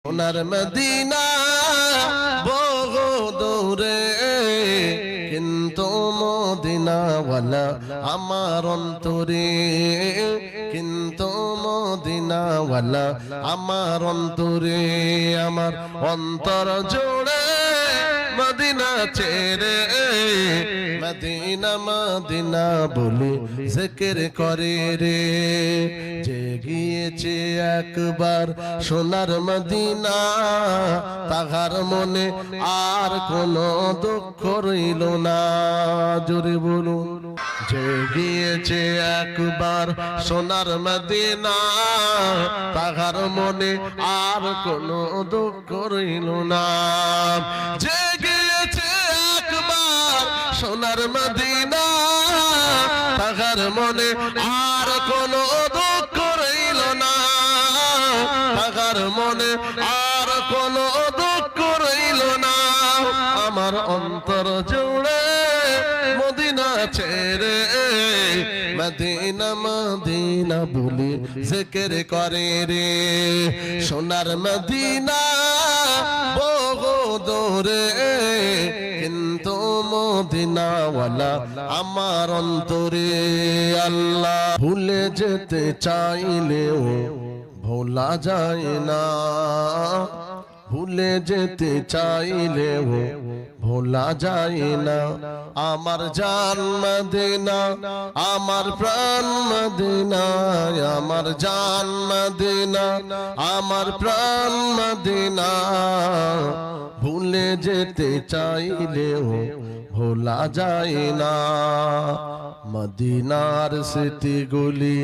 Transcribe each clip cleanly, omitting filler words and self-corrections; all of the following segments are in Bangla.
সোনার মদিনা বহু দূরে, কিন্তু মদিনাওয়ালা আমার অন্তরে, কিন্তু মদিনাওয়ালা আমার অন্তরে। আমার অন্তর জোড়ে মদিনা ছেড়ে, মদিনা মদিনা বলে জিকির করে রে। যে গিয়েছে একবার সোনার মদিনা, তাহার মনে আর কোনো দুঃখ রইল না। জোরে বলুন। যে গিয়েছে একবার সোনার মদিনা, তাহার মনে আর কোনো দুঃখ রইল না। যে গিয়েছে একবার সোনার মদিনা, তাহার মনে আর কোনো দুঃখ রইল না, তাহার মনে আর কোনো দুঃখ রইল না। আমার অন্তর জুড়ে মদিনা ছেড়ে, মদিনা মদিনা বলে জিকির করে রে। সোনার মদিনা বহু দূরে, কিন্তু মদিনাওয়ালা আমার অন্তরে। আল্লাহ ভুলে যেতে চাইলেও ভোলা যায় না, ভুলে যেতে চাইলেও ভোলা যায় না। আমার জান মদিনা, আমার প্রাণ মদিনা, আমার জান মদিনা, আমার প্রাণ মদিনা। ভুলে যেতে চাইলেও ভোলা যায় না। মদিনার স্মৃতিগুলি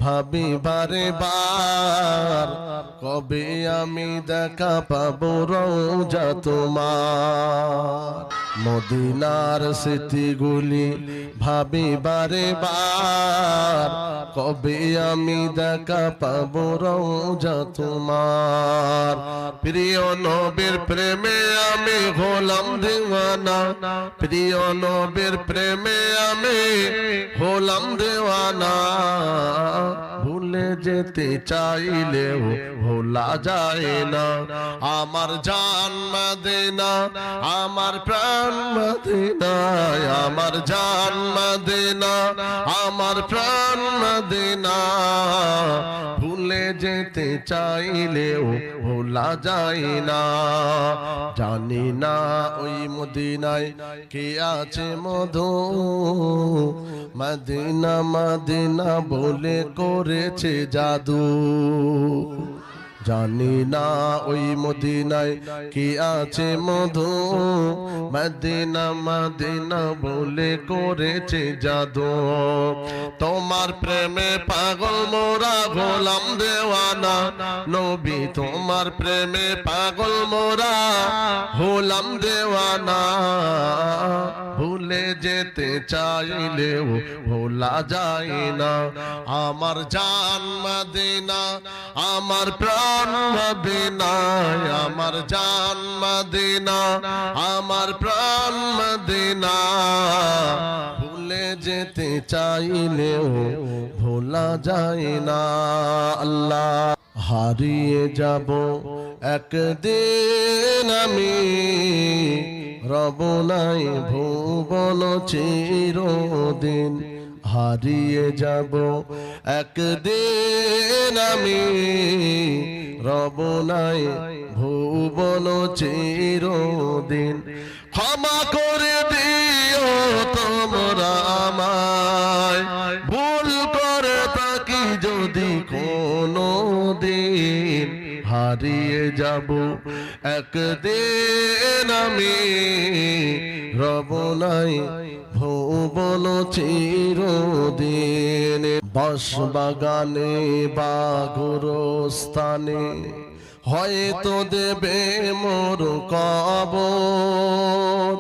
ভাবি বারে বার, কবে আমি দেখা পাবো রওজা তোমার। মদিনার স্মৃতিগুলি ভাবি বারে বার, কবে আমি দেখা পাবো রওজা তোমার। প্রিয় নবীর প্রেমে আমি হলাম দেওয়ানা, প্রিয় নবীর প্রেমে আমি হলাম দেওয়ানা। ভুলে যেতে চাইলেও ভোলা যায় না। আমার জান মদিনা, আমার প্রাণ মদিনা, আমার জান মদিনা, আমার প্রাণ মদিনা। ভুলে যেতে চাইলেও ভোলা যায় না। জানি না ওই মদিনায় কে আছে মধু, মদিনা মদিনা বলে করেছে জাদু। জানি না ওই মদিনায় কি আছে মধু, মদিনা মদিনা বলে করেছে জাদু। তোমার প্রেমে পাগল মোরা গোলাম দেওয়ানা, নবী তোমার প্রেমে পাগল মোরা হলাম দেওয়ানা। ভুলে যেতে চাইলেও ভোলা যায় না। আমার জান মদিনা, আমার প্রাণ মদিনা, আমার জান মদিনা, আমার প্রাণ মদিনা। ভুলে যেতে চাইলেও ভোলা যায় না। আল্লাহ হারিয়ে যাব একদিন আমি, রব নাই ভুবন চিরদিন। হারিয়ে যাব একদিন আমি, রব নাই ভুবন চিরদিন। ক্ষমা করে দিও তোমরা আমায়, ভুল করে থাকি যদি কোনো দিন। হারিয়ে যাব একদিন আমি, রব নাই ভুবন চিরদিন। বাঁশবাগানে বা গোরস্থানে হয়তো দেবে মোর কবর।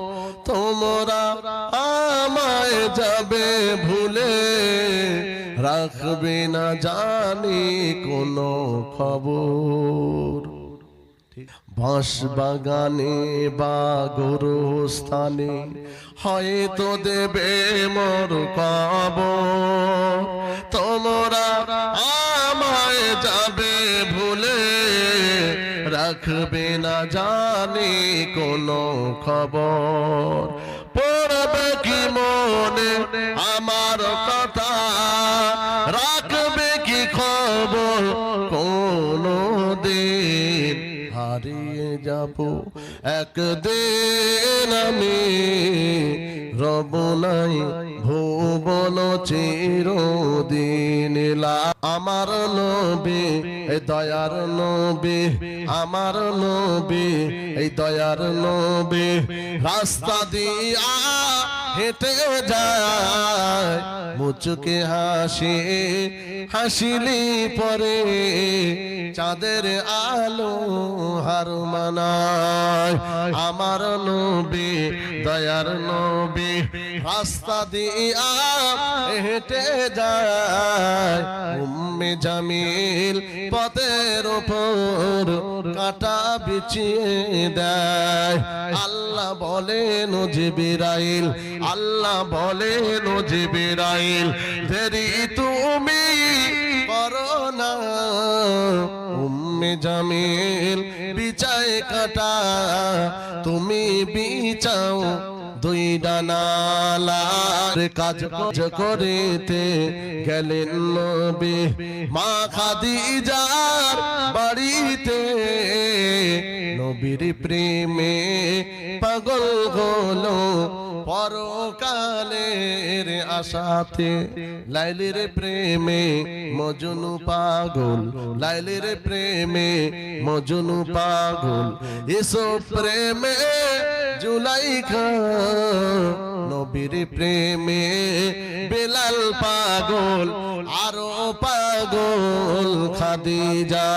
তোমরা আমায় যাবে ভুলে, রাখবে না জানি কোনো খবর। বাঁশবাগানে বা গোরস্থানে হয়তো দেবে মোর কবর। তোমরা আমায় যাবে ভুলে, রাখবে না জানি কোনো খবর পড়বে কি মনে আমার কথা রাখবে কি খবর কোনো দিন হারিয়ে যাব একদিন আমি রব নাই ভুবন চিরদিন আমার নবী এই দয়ার নবী আমার নবী এই দয়ার নবী রাস্তা দিয়া হেঁটে যায় মুচকে হাসি হাসিলি পরে চাঁদের আলো হার মানায় আমার নবী দয়ার নবী রাস্তা দিয়া হেঁটে যায় উম্মে জামিল পথের উপর কাঁটা বিছিয়ে দেয় আল্লাহ বলেন জিবরাইল আল্লাহ বলেন জিবরাইল দেরি তুমি করো না উম্মে জামিল বিছায় কাঁটা তুমি বিছাও দুই ডানালার কাজ করিতে গেলেন নবী মা খাদিজার বাড়িতে নবীর প্রেমে পাগল হলো পরকালের আশাতে লাইলির প্রেমে মজনু পাগল লাইলির প্রেমে মজনু পাগল এসব প্রেমে জুলাইখা নবীর প্রেমে বেলাল পাগল আরো পাগল খাদিজা